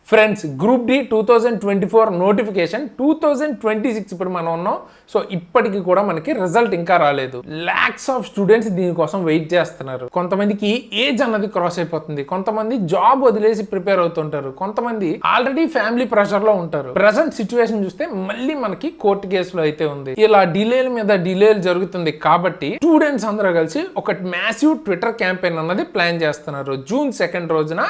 Friends, group D 2024 notification 2026 ఇప్పుడు మనం ఉన్నాం. సో ఇప్పటికి కూడా మనకి రిజల్ట్ ఇంకా రాలేదు. లాక్స్ ఆఫ్ స్టూడెంట్స్ దీనికోసం వెయిట్ చేస్తున్నారు. కొంతమందికి ఏజ్ అన్నది క్రాస్ అయిపోతుంది, కొంతమంది జాబ్ వదిలేసి ప్రిపేర్ అవుతుంటారు, కొంతమంది ఆల్రెడీ ఫ్యామిలీ ప్రెషర్ లో ఉంటారు. ప్రెసెంట్ సిచ్యువేషన్ చూస్తే మళ్ళీ మనకి కోర్టు కేసులో అయితే ఉంది. ఇలా డిలేల మీద డిలేలు జరుగుతుంది కాబట్టి స్టూడెంట్స్ అందరూ కలిసి ఒక మ్యాసివ్ ట్విట్టర్ క్యాంపెయిన్ అన్నది ప్లాన్ చేస్తున్నారు జూన్ 2 రోజున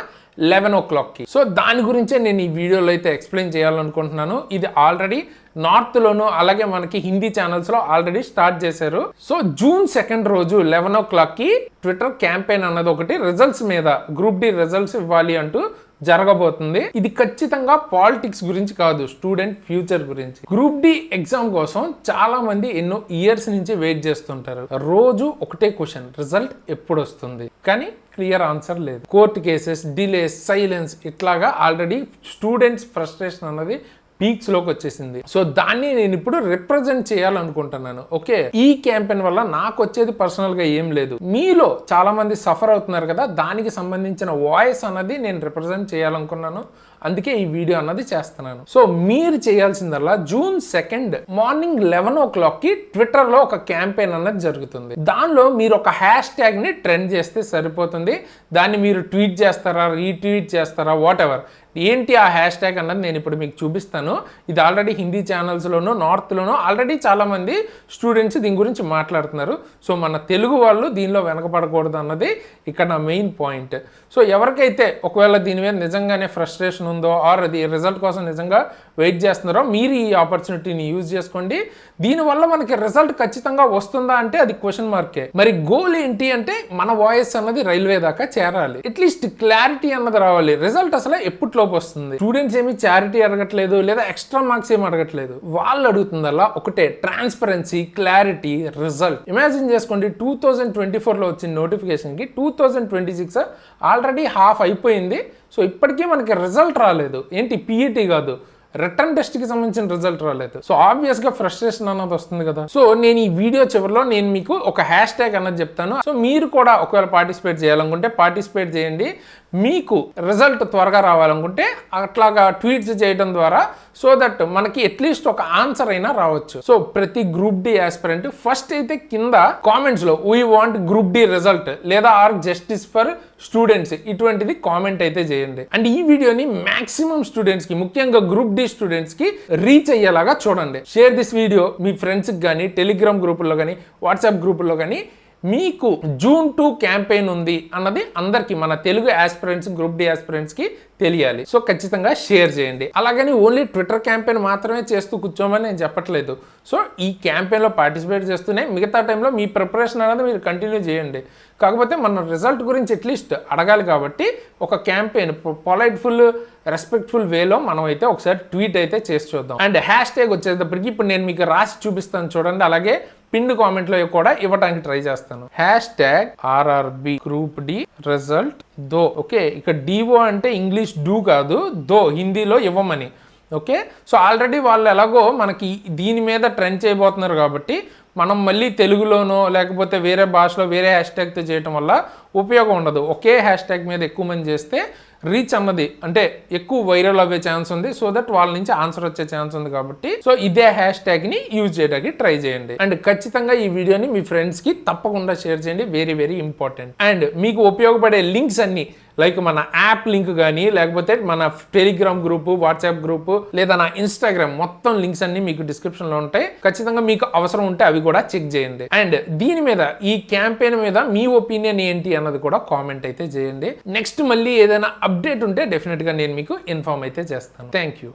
11 o'clock కి. సో దాని గురించే నేను ఈ వీడియోలో అయితే ఎక్స్ప్లెయిన్ చేయాలనుకుంటున్నాను. ఇది ఆల్రెడీ నార్త్ లోను అలాగే మనకి హిందీ ఛానల్స్ లో ఆల్రెడీ స్టార్ట్ చేశారు. సో జూన్ 2 రోజు 11 o'clock కి ట్విట్టర్ క్యాంపెయిన్ అన్నది ఒకటి రిజల్ట్స్ మీద, గ్రూప్ డి రిజల్ట్స్ ఇవ్వాలి అంటూ జరగబోతుంది. ఇది ఖచ్చితంగా పాలిటిక్స్ గురించి కాదు, స్టూడెంట్ ఫ్యూచర్ గురించి. గ్రూప్ డి ఎగ్జామ్ కోసం చాలా మంది ఎన్నో ఇయర్స్ నుంచి వెయిట్ చేస్తుంటారు. రోజు ఒకటే క్వశ్చన్, రిజల్ట్ ఎప్పుడు వస్తుంది, కానీ క్లియర్ ఆన్సర్ లేదు. కోర్టు కేసెస్, డిలేస్, సైలెన్స్, ఇట్లాగా ఆల్రెడీ స్టూడెంట్స్ ఫ్రస్ట్రేషన్ అన్నది పీక్స్ లోకి వచ్చేసింది. సో దాన్ని నేను ఇప్పుడు రిప్రజెంట్ చేయాలనుకుంటున్నాను. ఓకే, ఈ క్యాంపెయిన్ వల్ల నాకు వచ్చేది పర్సనల్ గా ఏం లేదు, మీలో చాలా మంది సఫర్ అవుతున్నారు కదా, దానికి సంబంధించిన వాయిస్ అన్నది నేను రిప్రజెంట్ చేయాలనుకున్నాను. అందుకే ఈ వీడియో అన్నది చేస్తున్నాను. సో మీరు చేయాల్సిందల్లా జూన్ 2 మార్నింగ్ 11 o'clock కి ట్విట్టర్ లో ఒక క్యాంపెయిన్ అన్నది జరుగుతుంది. దానిలో మీరు ఒక హ్యాష్ ట్యాగ్ ని ట్రెండ్ చేస్తే సరిపోతుంది. దాన్ని మీరు ట్వీట్ చేస్తారా, రీట్వీట్ చేస్తారా, వాట్ ఎవర్, ఏంటి ఆ హ్యాష్ ట్యాగ్ అన్నది నేను ఇప్పుడు మీకు చూపిస్తాను. ఇది ఆల్రెడీ హిందీ ఛానల్స్లోనూ నార్త్లోనూ ఆల్రెడీ చాలామంది స్టూడెంట్స్ దీని గురించి మాట్లాడుతున్నారు. సో మన తెలుగు వాళ్ళు దీనిలో వెనకపడకూడదు అన్నది ఇక్కడ నా మెయిన్ పాయింట్. సో ఎవరికైతే ఒకవేళ దీని మీద నిజంగానే ఫ్రస్ట్రేషన్ ఉందో ఆర్ అది రిజల్ట్ కోసం నిజంగా వెయిట్ చేస్తున్నారో మీరు ఈ ఆపర్చునిటీని యూజ్ చేసుకోండి. దీనివల్ల మనకి రిజల్ట్ ఖచ్చితంగా వస్తుందా అంటే అది క్వశ్చన్ మార్కే. మరి గోల్ ఏంటి అంటే మన వాయిస్ అన్నది రైల్వే దాకా చేరాలి, అట్లీస్ట్ క్లారిటీ అన్నది రావాలి. రిజల్ట్ అసలు ఎప్పట్లోపు వస్తుంది. స్టూడెంట్స్ ఏమి చారిటీ అడగట్లేదు లేదా ఎక్స్ట్రా మార్క్స్ ఏమి అడగట్లేదు, వాళ్ళు అడుగుతుందల్లా ఒకటే, ట్రాన్స్పరెన్సీ, క్లారిటీ, రిజల్ట్. ఇమాజిన్ చేసుకోండి, 2024లో వచ్చిన నోటిఫికేషన్కి 2026 ఆల్రెడీ హాఫ్ అయిపోయింది. సో ఇప్పటికీ మనకి రిజల్ట్ రాలేదు. ఏంటి, పిఈటీ కాదు, రిటర్న్ టెస్ట్కి సంబంధించిన రిజల్ట్ రాలేదు. సో ఆబ్వియస్గా ఫ్రస్ట్రేషన్ అన్నది వస్తుంది కదా. సో నేను ఈ వీడియో చివరిలో నేను మీకు ఒక హ్యాష్ ట్యాగ్ అన్నది చెప్తాను. సో మీరు కూడా ఒకవేళ పార్టిసిపేట్ చేయాలనుకుంటే పార్టిసిపేట్ చేయండి. మీకు రిజల్ట్ త్వరగా రావాలనుకుంటే అట్లాగా ట్వీట్స్ చేయడం ద్వారా సో దట్ మనకి అట్లీస్ట్ ఒక ఆన్సర్ అయినా రావచ్చు. సో ప్రతి గ్రూప్ డి ఆస్పిరెంట్ ఫస్ట్ అయితే కింద కామెంట్స్ లో we want group D result లేదా ఆర్ జస్టిస్ ఫర్ స్టూడెంట్స్ ఇటువంటిది కామెంట్ అయితే చేయండి. అండ్ ఈ వీడియోని మాక్సిమం స్టూడెంట్స్ కి, ముఖ్యంగా గ్రూప్ డి స్టూడెంట్స్ కి రీచ్ అయ్యేలాగా చూడండి. షేర్ దిస్ వీడియో మీ ఫ్రెండ్స్ కి కానీ, టెలిగ్రామ్ గ్రూపుల్లో కానీ, వాట్సాప్ గ్రూపుల్లో కానీ. మీకు జూన్ 2 క్యాంపెయిన్ ఉంది అన్నది అందరికి, మన Telugu aspirants, group D aspirants కి తెలియాలి. సో ఖచ్చితంగా షేర్ చేయండి. అలాగని ఓన్లీ ట్విట్టర్ క్యాంపెయిన్ మాత్రమే చేస్తూ కూర్చోమని నేను చెప్పట్లేదు. సో ఈ క్యాంపెయిన్లో పార్టిసిపేట్ చేస్తూనే మిగతా టైంలో మీ ప్రిపరేషన్ అనేది మీరు కంటిన్యూ చేయండి. కాకపోతే మన రిజల్ట్ గురించి అట్లీస్ట్ అడగాలి కాబట్టి ఒక క్యాంపెయిన్ పొలైట్ఫుల్, రెస్పెక్ట్ఫుల్ వేలో మనం అయితే ఒకసారి ట్వీట్ అయితే చేసి చూద్దాం. అండ్ హ్యాష్ ట్యాగ్ వచ్చేటప్పటికి ఇప్పుడు నేను మీకు రాసి చూపిస్తాను చూడండి. అలాగే పిన్ కామెంట్ లో కూడా ఇవ్వడానికి ట్రై చేస్తాను. Hash tag RRB group D result దో. ఓకే, ఇక్కడ డిఓ అంటే ఇంగ్లీష్ డూ కాదు, దో హిందీలో ఇవ్వమని. ఓకే, సో ఆల్రెడీ వాళ్ళు ఎలాగో మనకి దీని మీద ట్రెండ్ చేయబోతున్నారు కాబట్టి మనం మళ్ళీ తెలుగులోనో లేకపోతే వేరే భాషలో వేరే హ్యాష్ ట్యాగ్తో చేయడం వల్ల ఉపయోగం ఉండదు. ఒకే హ్యాష్ ట్యాగ్ మీద ఎక్కువ మంది చేస్తే రీచ్ అన్నది అంటే ఎక్కువ వైరల్ అవ్వే ఛాన్స్ ఉంది. సో దట్ వాళ్ళ నుంచి ఆన్సర్ వచ్చే ఛాన్స్ ఉంది కాబట్టి సో ఇదే హ్యాష్ ట్యాగ్ ని యూజ్ చేయడానికి ట్రై చేయండి. అండ్ ఖచ్చితంగా ఈ వీడియోని మీ ఫ్రెండ్స్ కి తప్పకుండా షేర్ చేయండి, వెరీ వెరీ ఇంపార్టెంట్. అండ్ మీకు ఉపయోగపడే లింక్స్ అన్ని, లైక్ మన యాప్ లింక్ కానీ, లేకపోతే మన టెలిగ్రామ్ గ్రూప్, వాట్సాప్ గ్రూప్, లేదా నా ఇన్స్టాగ్రామ్, మొత్తం లింక్స్ అన్ని మీకు డిస్క్రిప్షన్ లో ఉంటాయి. ఖచ్చితంగా మీకు అవసరం ఉంటే అవి కూడా చెక్ చేయండి. అండ్ దీని మీద, ఈ క్యాంపెయిన్ మీద మీ ఒపీనియన్ ఏంటి అన్నది కూడా కామెంట్ అయితే చేయండి. నెక్స్ట్ మళ్ళీ ఏదైనా అప్డేట్ ఉంటే డెఫినెట్ గా నేను మీకు ఇన్ఫార్మ్ అయితే చేస్తాను. Thank you.